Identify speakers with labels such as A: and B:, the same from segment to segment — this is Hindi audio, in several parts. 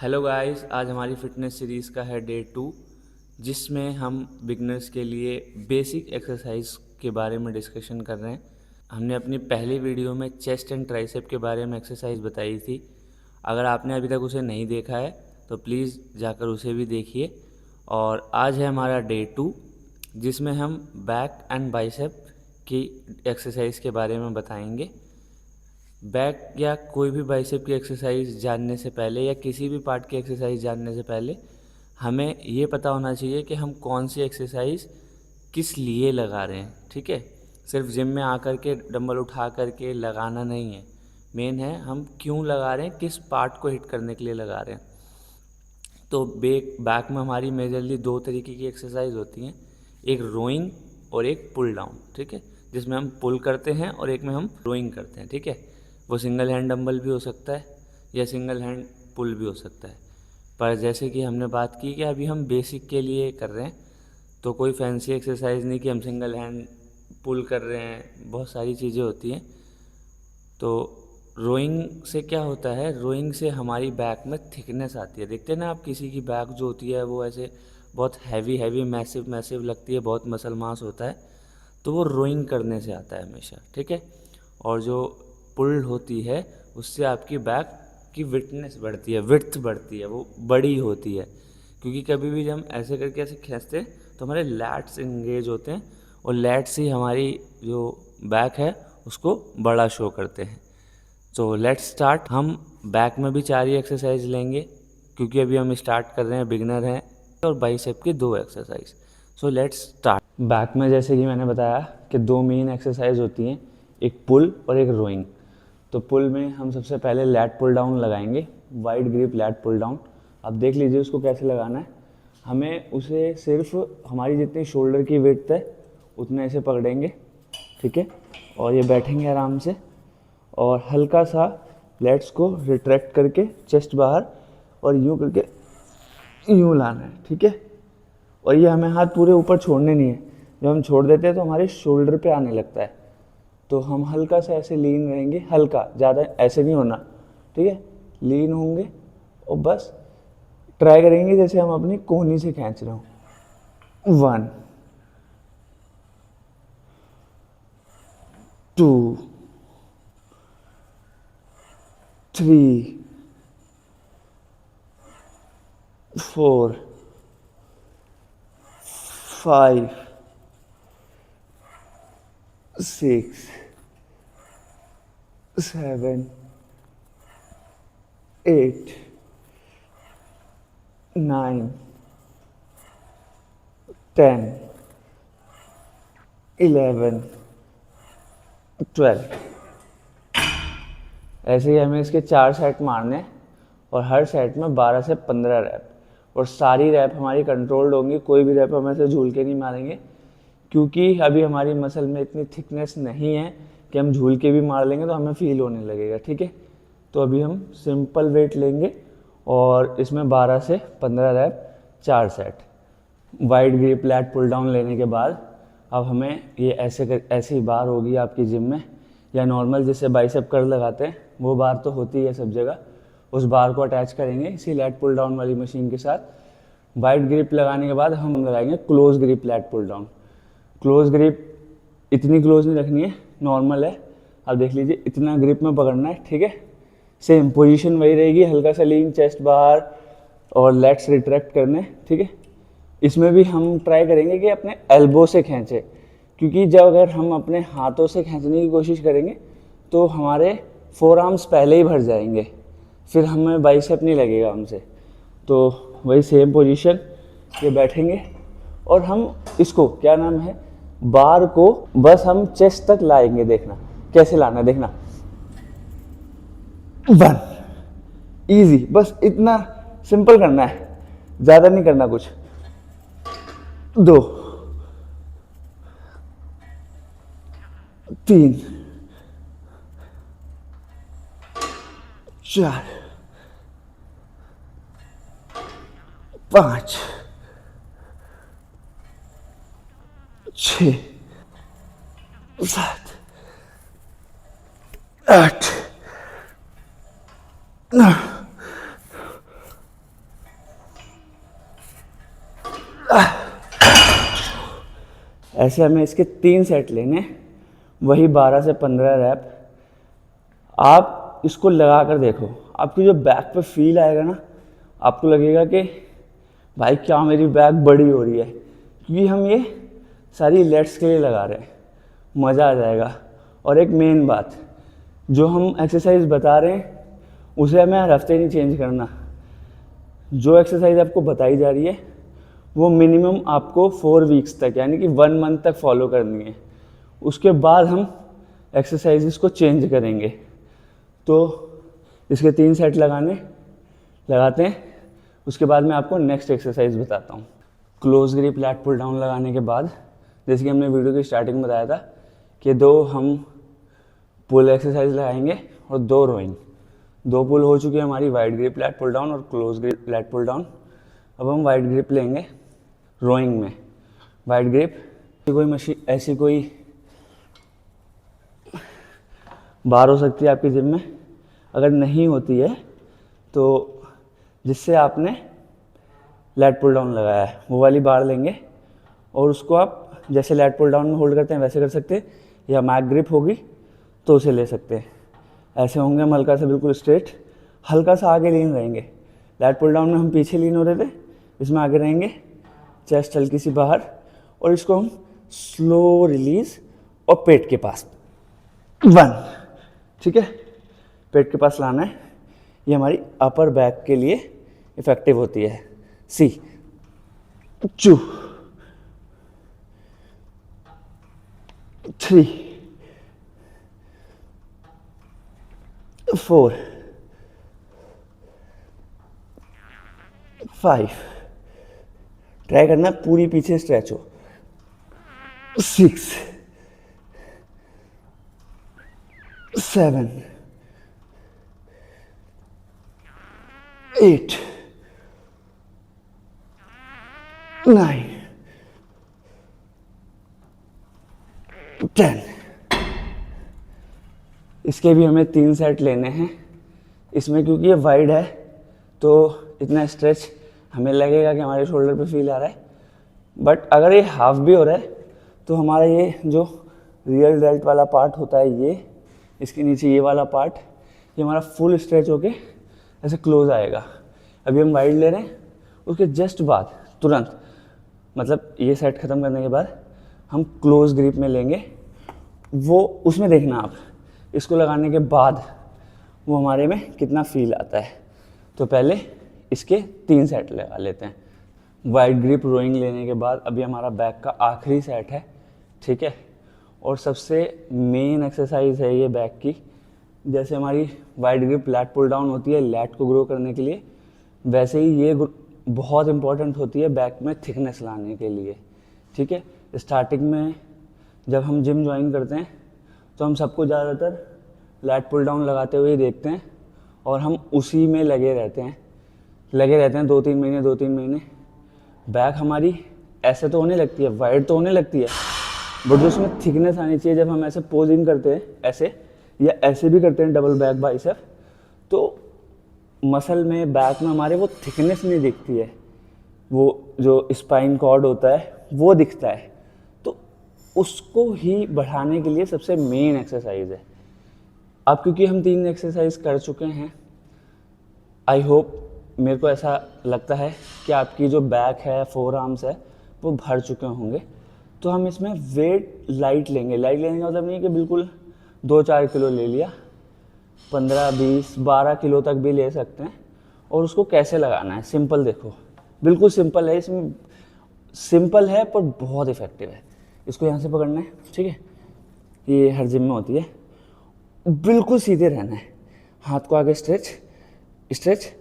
A: हेलो गाइस, आज हमारी फ़िटनेस सीरीज़ का है डे 2, जिसमें हम बिगनर्स के लिए बेसिक एक्सरसाइज के बारे में डिस्कशन कर रहे हैं। हमने अपनी पहली वीडियो में चेस्ट एंड ट्राइसेप के बारे में एक्सरसाइज बताई थी। अगर आपने अभी तक उसे नहीं देखा है तो प्लीज़ जाकर उसे भी देखिए। और आज है हमारा डे 2, जिसमें हम बैक एंड बाइसेप की एक्सरसाइज के बारे में बताएंगे। बैक या कोई भी बाइसेप की एक्सरसाइज जानने से पहले या किसी भी पार्ट की एक्सरसाइज जानने से पहले हमें ये पता होना चाहिए कि हम कौन सी एक्सरसाइज किस लिए लगा रहे हैं। ठीक है, सिर्फ जिम में आकर के डंबल उठा करके लगाना नहीं है, मेन है हम क्यों लगा रहे हैं, किस पार्ट को हिट करने के लिए लगा रहे हैं। तो बैक में हमारी मेजरली दो तरीके की एक्सरसाइज होती हैं, एक रोइंग और एक पुल डाउन। ठीक है, जिसमें हम पुल करते हैं और एक में हम रोइंग करते हैं। ठीक है, वो सिंगल हैंड डंबल भी हो सकता है या सिंगल हैंड पुल भी हो सकता है। पर जैसे कि हमने बात की कि अभी हम बेसिक के लिए कर रहे हैं, तो कोई फैंसी एक्सरसाइज नहीं कि हम सिंगल हैंड पुल कर रहे हैं, बहुत सारी चीज़ें होती हैं। तो रोइंग से क्या होता है, रोइंग से हमारी बैक में थिकनेस आती है। देखते हैं ना आप, किसी की बैक जो होती है वो ऐसे बहुत हैवी हैवी मैसिव मैसिव लगती है, बहुत मसल मास होता है, तो वो रोइंग करने से आता है हमेशा। ठीक है, और जो पुल्ड होती है उससे आपकी बैक की विडनेस बढ़ती है, विड्थ बढ़ती है, वो बड़ी होती है। क्योंकि कभी भी जब हम ऐसे करके ऐसे खींचते हैं तो हमारे लैट्स इंगेज होते हैं और लैट्स ही हमारी जो बैक है उसको बड़ा शो करते हैं। तो लेट्स स्टार्ट। हम बैक में भी 4 ही एक्सरसाइज लेंगे क्योंकि अभी हम स्टार्ट कर रहे हैं, बिगनर हैं। और बाइसेप की 2 exercise. So let's start. Back में जैसे कि मैंने बताया कि 2 मेन एक्सरसाइज होती हैं, एक पुल और एक रोइंग। तो पुल में हम सबसे पहले लैट पुल डाउन लगाएंगे, wide grip lat pull down. अब देख लीजिए उसको कैसे लगाना है। हमें उसे सिर्फ हमारी जितनी शोल्डर की विड्थ है उतना ऐसे पकड़ेंगे। ठीक है, और ये बैठेंगे आराम से और हल्का सा लेट्स को रिट्रैक्ट करके चेस्ट बाहर और यूँ करके यूँ लाना है। ठीक है, और ये हमें हाथ पूरे ऊपर छोड़ने नहीं है। जब हम छोड़ देते हैं तो हमारे शोल्डर पे आने लगता है। तो हम हल्का सा ऐसे लीन रहेंगे, हल्का, ज़्यादा ऐसे नहीं होना। ठीक है, लीन होंगे और बस ट्राई करेंगे जैसे हम अपनी कोहनी से खींच रहे हो। 1 2 3 4 5 6 7 8 9 10 11 12। ऐसे ही हमें इसके 4 सेट मारने हैं और हर सेट में 12 से 15 रैप। और सारी रैप हमारी कंट्रोल्ड होंगी, कोई भी रैप हम ऐसे झूल के नहीं मारेंगे क्योंकि अभी हमारी मसल में इतनी थिकनेस नहीं है कि हम झूल के भी मार लेंगे तो हमें फील होने लगेगा। ठीक है, तो अभी हम सिंपल वेट लेंगे और इसमें 12 से 15 rep, 4 set. Wide grip lat pull down लेने के बाद अब हमें ये ऐसी बार होगी आपकी जिम में, या नॉर्मल जिससे बाइसेप कर्ल लगाते हैं वो बार तो होती है सब जगह। उस बार को अटैच करेंगे इसी लैट पुल डाउन वाली मशीन के साथ। वाइड ग्रिप लगाने के बाद हम लगाएंगे close grip lat pull down. Close grip इतनी क्लोज नहीं रखनी है, नॉर्मल है। अब देख लीजिए, इतना ग्रिप में पकड़ना है। ठीक है, सेम पोजीशन वही रहेगी, हल्का सा लीन, चेस्ट बाहर और लेट्स रिट्रैक्ट करने। ठीक है, इसमें भी हम ट्राई करेंगे कि अपने एल्बो से खींचे, क्योंकि जब अगर हम अपने हाथों से खींचने की कोशिश करेंगे तो हमारे फोर आर्म्स पहले ही भर जाएंगे, फिर हमें बाइसेप नहीं लगेगा हमसे। तो वही सेम पोजीशन, ये बैठेंगे और हम इसको क्या नाम है, बार को बस हम चेस्ट तक लाएंगे। देखना कैसे लाना, देखना। 1, इजी, बस इतना सिंपल करना है, ज़्यादा नहीं करना कुछ। 2 3 4 5 6 7 8 9 ऐसे हमें इसके 3 सेट लेने, वही 12 से 15 रैप। आप इसको लगा कर देखो, आपकी जो बैक पे फील आएगा ना, आपको लगेगा कि भाई क्या मेरी बैक बड़ी हो रही है, क्योंकि हम ये सारी लेट्स के लिए लगा रहे हैं, मज़ा आ जाएगा। और एक मेन बात, जो हम एक्सरसाइज बता रहे हैं उसे हमें हर हफ्ते नहीं चेंज करना। जो एक्सरसाइज आपको बताई जा रही है वो मिनिमम आपको 4 वीक्स तक, यानी कि 1 मंथ तक फॉलो करनी है। उसके बाद हम एक्सरसाइजेस को चेंज करेंगे। तो इसके 3 सेट लगाते हैं। उसके बाद मैं आपको नेक्स्ट एक्सरसाइज बताता हूँ। Close grip lat pull down लगाने के बाद, जैसे कि हमने वीडियो की स्टार्टिंग में बताया था कि 2 हम पुल एक्सरसाइज लगाएंगे और 2 रोइंग। 2 पुल हो चुकी है हमारी, wide grip lat pull down और close grip lat pull down. अब हम वाइड ग्रिप लेंगे रोइंग में। वाइड ग्रिप कोई मशीन, ऐसी कोई बार हो सकती है आपकी जिम में, अगर नहीं होती है तो जिससे आपने लैट पुल डाउन लगाया है वो वाली बार लेंगे, और उसको आप जैसे लैट पुल डाउन में होल्ड करते हैं वैसे कर सकते हैं, या मैक ग्रिप होगी तो उसे ले सकते हैं। ऐसे होंगे हम हल्का सा बिल्कुल स्ट्रेट, हल्का सा आगे लीन रहेंगे। लैट पुल डाउन में हम पीछे लीन हो रहे थे, इसमें आगे रहेंगे, चेस्ट हल्की सी बाहर, और इसको हम स्लो रिलीज और पेट के पास 1, ठीक है, पेट के पास लाना है। ये हमारी अपर बैक के लिए इफेक्टिव होती है। सी 2 3 4 5, ट्राई करना पूरी पीछे स्ट्रेच हो, 6 7 8 9 10। इसके भी हमें 3 सेट लेने हैं। इसमें क्योंकि ये वाइड है तो इतना स्ट्रेच हमें लगेगा कि हमारे शोल्डर पे फील आ रहा है, बट अगर ये हाफ भी हो रहा है तो हमारा ये जो रियल डेल्ट वाला पार्ट होता है, ये इसके नीचे ये वाला पार्ट, ये हमारा फुल स्ट्रेच होके ऐसे क्लोज आएगा। अभी हम वाइड ले रहे हैं, उसके जस्ट बाद तुरंत, मतलब ये सेट ख़त्म करने के बाद हम क्लोज ग्रिप में लेंगे। वो उसमें देखना आप, इसको लगाने के बाद वो हमारे में कितना फील आता है। तो पहले इसके 3 सेट लगा लेते हैं। वाइड ग्रिप रोइंग लेने के बाद अभी हमारा बैक का आखिरी सेट है, ठीक है, और सबसे मेन एक्सरसाइज है ये बैक की। जैसे हमारी wide grip lat pull down होती है लैट को ग्रो करने के लिए, वैसे ही ये बहुत इंपॉर्टेंट होती है बैक में थिकनेस लाने के लिए, ठीक है। स्टार्टिंग में जब हम जिम ज्वाइन करते हैं तो हम सबको ज़्यादातर लैट पुल डाउन लगाते हुए देखते हैं, और हम उसी में लगे रहते हैं 2-3 महीने 2-3 महीने। बैक हमारी ऐसे तो होने लगती है, वाइड तो होने लगती है, बट जो उसमें थिकनेस आनी चाहिए, जब हम ऐसे पोजिंग करते हैं ऐसे, या ऐसे भी करते हैं डबल बैक बाइसेप, तो मसल में बैक में हमारे वो थिकनेस नहीं दिखती है, वो जो स्पाइन कॉर्ड होता है वो दिखता है। तो उसको ही बढ़ाने के लिए सबसे मेन एक्सरसाइज है। अब क्योंकि हम 3 एक्सरसाइज कर चुके हैं, आई होप, मेरे को ऐसा लगता है कि आपकी जो बैक है, 4 आर्म्स है, वो भर चुके होंगे। तो हम इसमें वेट लाइट लेंगे। लाइट लेने का मतलब नहीं है कि बिल्कुल 2-4 किलो ले लिया, 15, 20, 12 किलो तक भी ले सकते हैं। और उसको कैसे लगाना है, सिंपल देखो, बिल्कुल सिंपल है, इसमें सिंपल है पर बहुत इफेक्टिव है। इसको यहाँ से पकड़ना है, ठीक है, ये हर जिम में होती है। बिल्कुल सीधे रहना है, हाथ को आगे स्ट्रेच स्ट्रेच,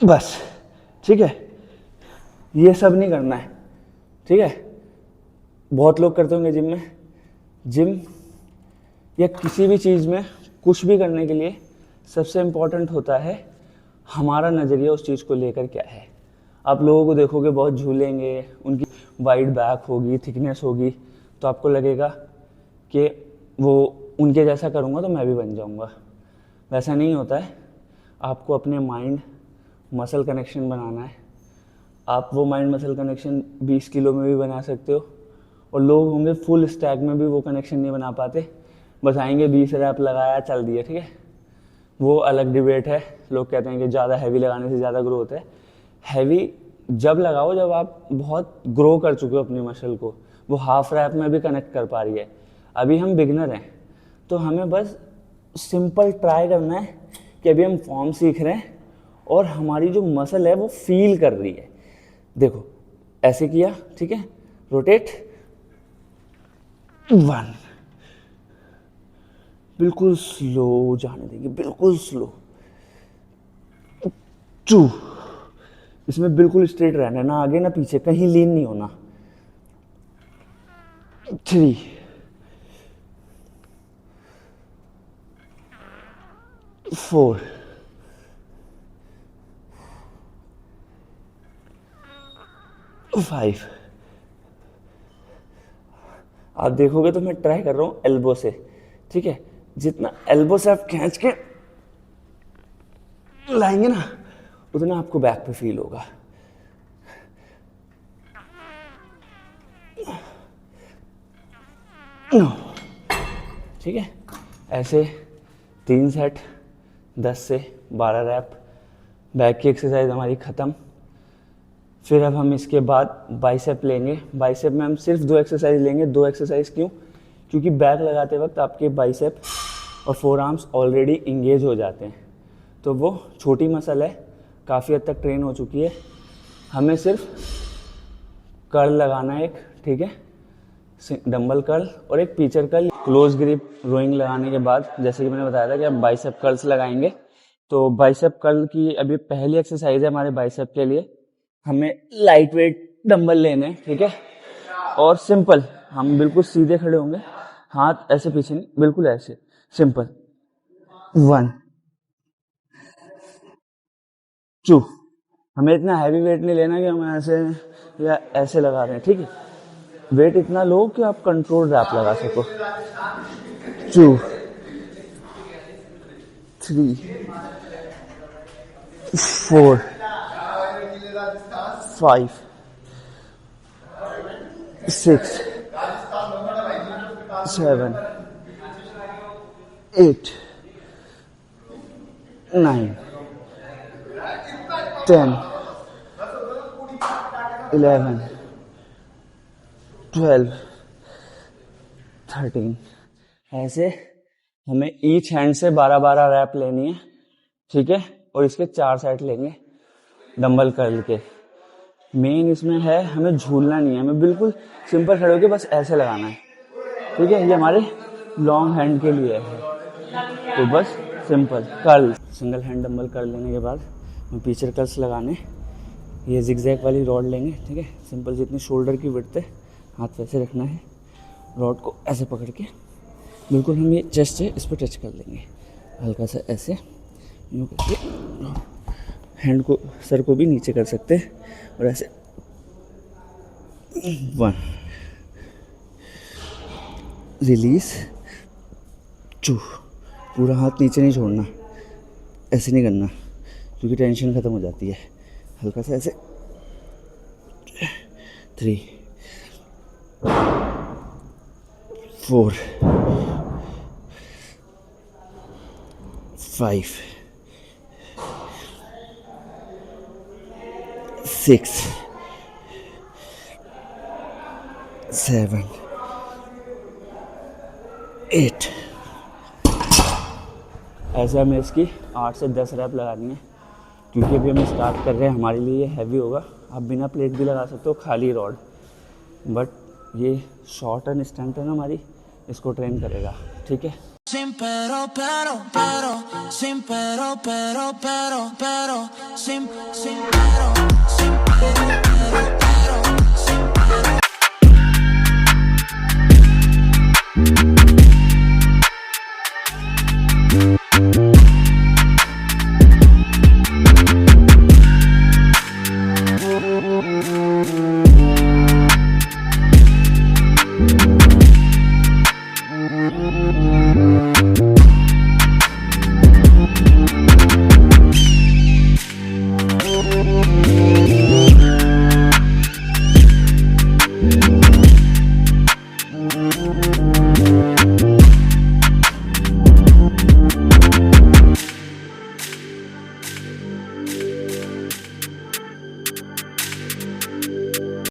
A: बस, ठीक है। ये सब नहीं करना है, ठीक है। बहुत लोग करते होंगे जिम में, जिम या किसी भी चीज़ में कुछ भी करने के लिए सबसे इम्पोर्टेंट होता है हमारा नज़रिया उस चीज़ को लेकर क्या है। आप लोगों को देखोगे बहुत झूलेंगे, उनकी वाइड बैक होगी, थिकनेस होगी, तो आपको लगेगा कि वो उनके जैसा करूँगा तो मैं भी बन जाऊँगा। वैसा नहीं होता है। आपको अपने माइंड मसल कनेक्शन बनाना है, आप वो माइंड मसल कनेक्शन 20 किलो में भी बना सकते हो, और लोग होंगे फुल स्टैक में भी वो कनेक्शन नहीं बना पाते, बस आएंगे 20 रैप लगाया चल दिया, ठीक है। वो अलग डिबेट है। लोग कहते हैं कि ज़्यादा हैवी लगाने से ज़्यादा ग्रो होता है। हैवी जब लगाओ जब आप बहुत ग्रो कर चुके हो अपनी मसल को, वो हाफ रैप में भी कनेक्ट कर पा रही है। अभी हम बिगनर हैं, तो हमें बस सिंपल ट्राई करना है कि अभी हम फॉर्म सीख रहे हैं और हमारी जो मसल है वो फील कर रही है। देखो ऐसे किया, ठीक है, रोटेट, 1, बिल्कुल स्लो जाने देंगे, बिल्कुल स्लो, 2, इसमें बिल्कुल स्ट्रेट रहना है, ना आगे ना पीछे, कहीं लीन नहीं होना, 3, 4, 5। आप देखोगे तो मैं ट्राई कर रहा हूँ एल्बो से, ठीक है। जितना एल्बो से आप खींच के लाएंगे ना, उतना आपको बैक पे फील होगा। ठीक है, ऐसे 3 सेट 10 से 12 रैप, बैक की एक्सरसाइज हमारी ख़त्म। फिर अब हम इसके बाद बाइसेप लेंगे। बाइसेप में हम सिर्फ 2 एक्सरसाइज लेंगे। 2 एक्सरसाइज क्यों? क्योंकि बैक लगाते वक्त आपके बाइसेप और फोर आर्म्स ऑलरेडी इंगेज हो जाते हैं, तो वो छोटी मसल है, काफ़ी हद तक ट्रेन हो चुकी है। हमें सिर्फ कर्ल लगाना है एक, ठीक है, डंबल कर्ल और एक preacher curl. Close grip rowing लगाने के बाद जैसे कि मैंने बताया था कि हम बाइसेप कर्ल्स लगाएंगे। तो बाइसेप कर्ल की अभी पहली एक्सरसाइज है हमारे बाइसेप के लिए। हमें लाइट वेट डंबल लेने हैं, ठीक है, और सिंपल हम बिल्कुल सीधे खड़े होंगे, हाथ ऐसे पीछे नहीं, बिल्कुल ऐसे सिंपल। 1, 2, हमें इतना हैवी वेट नहीं लेना कि हम ऐसे या ऐसे लगा रहे हैं, ठीक है। वेट इतना लो कि आप कंट्रोल रैप लगा सको। 2, 3, 4, 5, 6, 7, 8, 9, 10, 11, 12, 13। ऐसे हमें ईच हैंड से 12-12 रैप लेनी है, ठीक है, और इसके 4 सेट लेंगे डंबल कर्ल के। मेन इसमें है हमें झूलना नहीं है, हमें बिल्कुल सिंपल खड़े होकर बस ऐसे लगाना है, ठीक है। ये हमारे लॉन्ग हैंड के लिए है, तो बस simple curl. Single hand dumbbell कर लेने के बाद हम पिचर कर्ल्स लगाने, ये जिगजैग वाली रॉड लेंगे, ठीक है। सिंपल जितनी शोल्डर की विड्थ है, हाथ वैसे रखना है, रॉड को ऐसे पकड़ के बिल्कुल हम ये चेस्ट है इस पर टच कर लेंगे, हल्का सा ऐसे यूँ करके। हैंड को, सर को भी नीचे कर सकते हैं और ऐसे 1, रिलीज, 2, पूरा हाथ नीचे नहीं छोड़ना, ऐसे नहीं करना क्योंकि टेंशन ख़त्म हो जाती है, हल्का सा ऐसे। 3, 4, 5, 6, 7, 8। ऐसे हमें इसकी 8 से 10 रैप लगानी है, क्योंकि अभी हम स्टार्ट कर रहे हैं, हमारे लिए ये हैवी होगा। आप बिना प्लेट भी लगा सकते हो, खाली रॉड, बट ये शॉर्ट एंड स्ट्रेंथ है ना हमारी, इसको ट्रेन करेगा, ठीक है।
B: Sin pero, sin pero, sin pero.